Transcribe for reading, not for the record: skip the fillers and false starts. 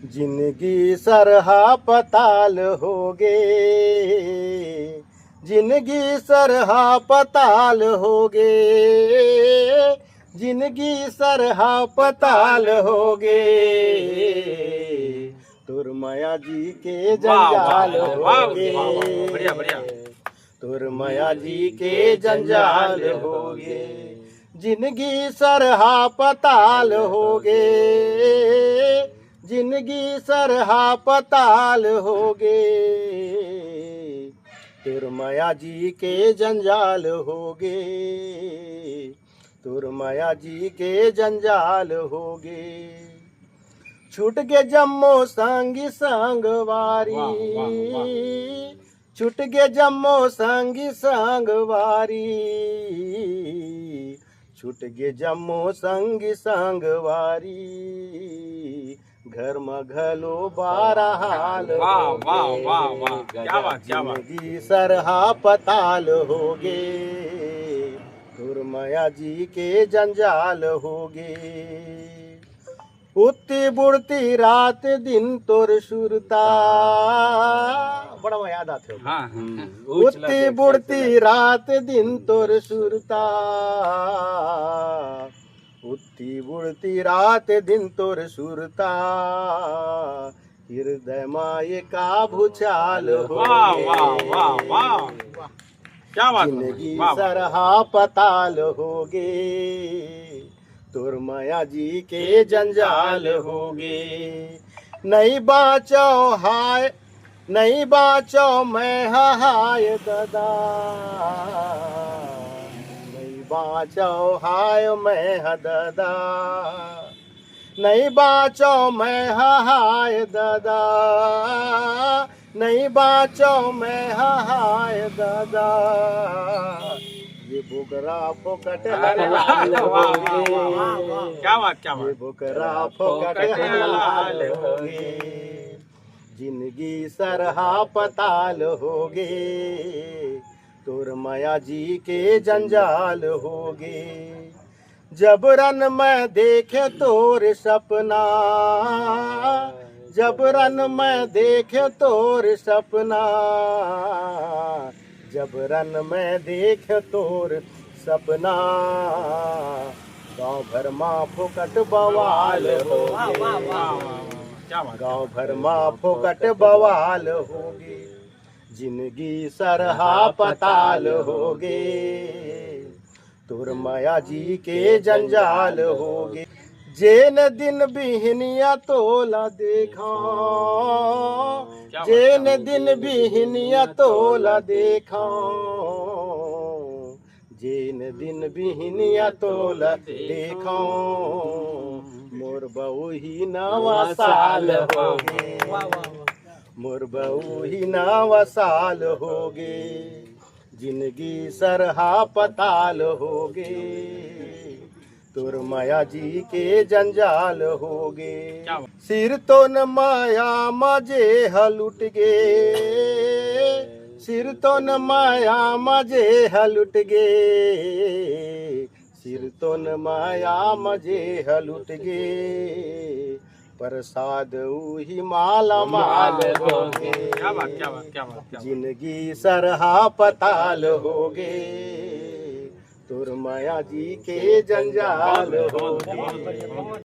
जिंदगी सरहा पताल होगे, जिंदगी सरहा पताल होगे, जिंदगी सरहा पताल होगे, तुर माया जी के जंजाल होगे, बढ़िया बढ़िया। तुर माया जी के जंजाल होगे, जिंदगी सरहा पताल होगे, जिंदगी सरहा पताल होगे, तुर माया जी के जंजाल होगे, तुर माया जी के जंजाल होगे। छूट गे जम्मो संगी संगवारी, छूट गे जम्मो संगी संगवारी, छूट गे जम्मो संगी संगवारी, घर में घलो बारा हाल वाह वाह वाह वाह, क्या बात क्या बात। जिंदगी सरहा पताल होगे, तुर माया जी के जंजाल होगे। उठती बुढ़ती रात दिन तोर सुरता, बड़ा याद आते हो। हाँ उठती बुढ़ती रात दिन तोर सुरता, उठती बुढ़ती रात दिन तोर सुरता, हृदय माये का भूचाल हो, वाह वाह वाह वाह, क्या बात। जिंदगी वाह सरहा पताल होगे, तुर माया जी के जंजाल होगे। नहीं बाँचो हाय, नहीं बाँचो मैं हाय दादा, नहीं बाँचो हाय मैं दादा, नहीं बाँचो मैं हाय दादा, नहीं बाँचो मैं हाय दादा, ये बुकरा फोकट हलाल होगे, क्या बात क्या ये बात। बुकरा फोकट हलाल होगे, जिंदगी सरहा पताल होगे, तुर माया जी के जंजाल होगे। जब रन में देखे तोर सपना, जब रन में देखे तोर सपना, जब रन में देख तोर सपना, गांव भर माँ फोकट बवाल होगे, क्या बात। गांव भर माँ फोकट बवाल होगे, जिंदगी सरहा पताल होगे, तुर माया जी के जंजाल होगे। जेन दिन बिहनिया तोला देखा, जेन दिन बिहनिया तोला देखा, जेन दिन बिहनिया तोला देखा, मोर बहू ही नवा साल होगे, मोर बहू ही नवा साल होगे, जिंदगी सरहा पताल होगे, तुर माया जी के जंजाल होगे। सिर तो न माया मजे हलुट गे, सिर तो न माया मजे हलुट गे, सिर तो न माया मजे हलुट गे, प्रसाद उही माला माल होगे, क्या बात क्या बात क्या बात। जिंदगी सरहा पताल होगे, तुर माया जी के जंजाल होगे।